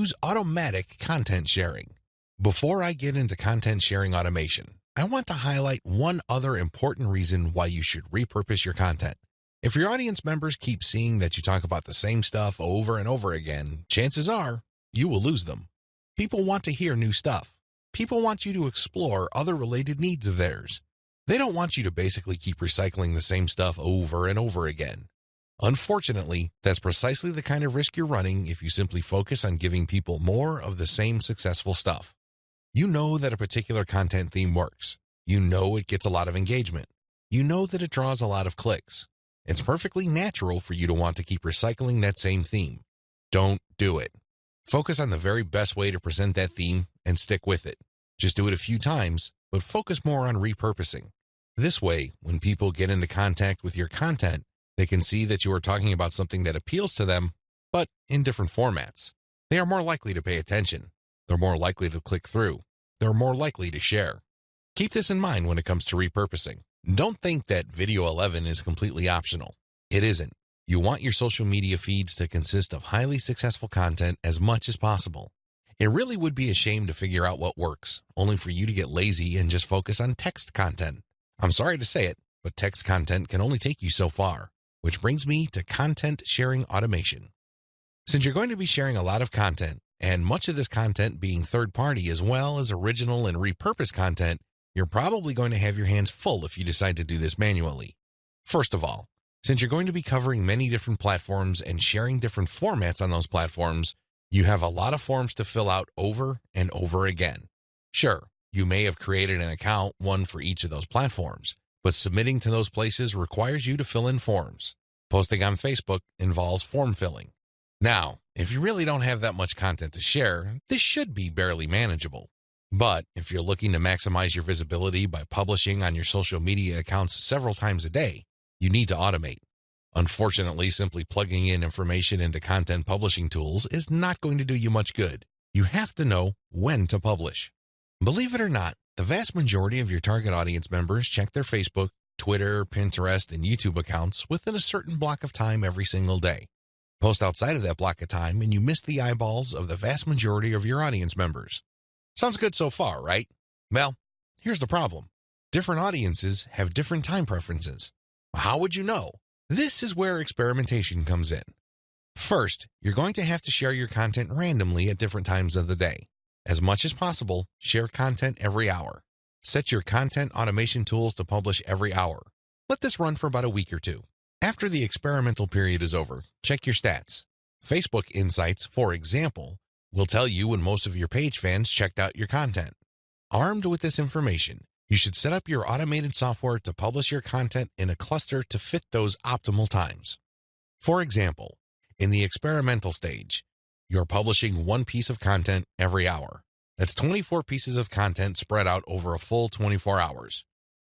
use automatic content sharing. Before I get into content sharing automation, I want to highlight one other important reason why you should repurpose your content. If your audience members keep seeing that you talk about the same stuff over and over again, chances are you will lose them. People want to hear new stuff. People want you to explore other related needs of theirs. They don't want you to basically keep recycling the same stuff over and over again. Unfortunately, that's precisely the kind of risk you're running if you simply focus on giving people more of the same successful stuff. You know that a particular content theme works. You know it gets a lot of engagement. You know that it draws a lot of clicks. It's perfectly natural for you to want to keep recycling that same theme. Don't do it. Focus on the very best way to present that theme and stick with it. Just do it a few times, but focus more on repurposing. This way, when people get into contact with your content, they can see that you are talking about something that appeals to them, but in different formats. They are more likely to pay attention. They're more likely to click through. They're more likely to share. Keep this in mind when it comes to repurposing. Don't think that Video 11 is completely optional. It isn't. You want your social media feeds to consist of highly successful content as much as possible. It really would be a shame to figure out what works, only for you to get lazy and just focus on text content. I'm sorry to say it, but text content can only take you so far, which brings me to content sharing automation. Since you're going to be sharing a lot of content, and much of this content being third-party as well as original and repurposed content, you're probably going to have your hands full if you decide to do this manually. First of all, since you're going to be covering many different platforms and sharing different formats on those platforms, you have a lot of forms to fill out over and over again. Sure, you may have created an account, one for each of those platforms, but submitting to those places requires you to fill in forms. Posting on Facebook involves form filling. Now, if you really don't have that much content to share, this should be barely manageable. But if you're looking to maximize your visibility by publishing on your social media accounts several times a day, you need to automate. Unfortunately, simply plugging in information into content publishing tools is not going to do you much good. You have to know when to publish. Believe it or not, the vast majority of your target audience members check their Facebook, Twitter, Pinterest, and YouTube accounts within a certain block of time every single day. Post outside of that block of time and you miss the eyeballs of the vast majority of your audience members. Sounds good so far, right? Well, here's the problem. Different audiences have different time preferences. How would you know? This is where experimentation comes in. First, you're going to have to share your content randomly at different times of the day. As much as possible, share content every hour. Set your content automation tools to publish every hour. Let this run for about a week or two. After the experimental period is over, check your stats. Facebook Insights, for example, will tell you when most of your page fans checked out your content. Armed with this information, you should set up your automated software to publish your content in a cluster to fit those optimal times. For example, in the experimental stage, you're publishing one piece of content every hour. That's 24 pieces of content spread out over a full 24 hours.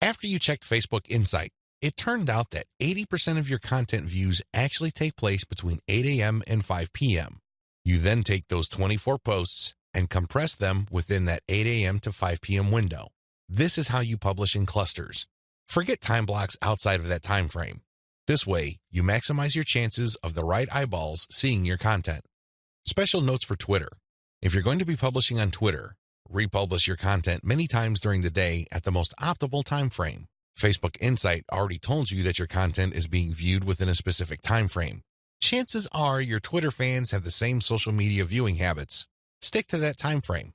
After you checked Facebook Insight, it turned out that 80% of your content views actually take place between 8 a.m. and 5 p.m. You then take those 24 posts and compress them within that 8 a.m. to 5 p.m. window. This is how you publish in clusters. Forget time blocks outside of that time frame. This way, you maximize your chances of the right eyeballs seeing your content. Special notes for Twitter. If you're going to be publishing on Twitter, republish your content many times during the day at the most optimal time frame. Facebook Insight already told you that your content is being viewed within a specific time frame. Chances are your Twitter fans have the same social media viewing habits. Stick to that time frame.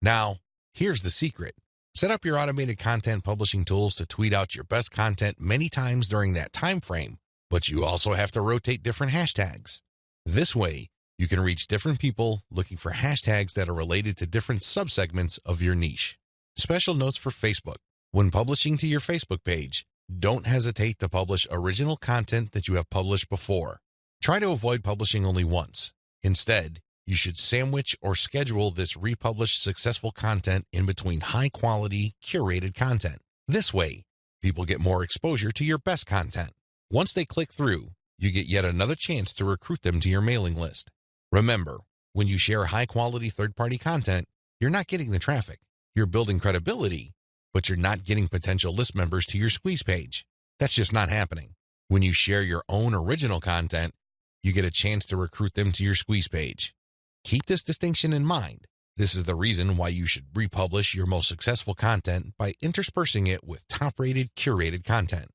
Now, here's the secret. Set up your automated content publishing tools to tweet out your best content many times during that time frame, but you also have to rotate different hashtags. This way, you can reach different people looking for hashtags that are related to different subsegments of your niche. Special notes for Facebook. When publishing to your Facebook page, don't hesitate to publish original content that you have published before. Try to avoid publishing only once. Instead, you should sandwich or schedule this republished successful content in between high-quality, curated content. This way, people get more exposure to your best content. Once they click through, you get yet another chance to recruit them to your mailing list. Remember, when you share high-quality third-party content, you're not getting the traffic. You're building credibility, but you're not getting potential list members to your squeeze page. That's just not happening. When you share your own original content, you get a chance to recruit them to your squeeze page. Keep this distinction in mind. This is the reason why you should republish your most successful content by interspersing it with top-rated, curated content.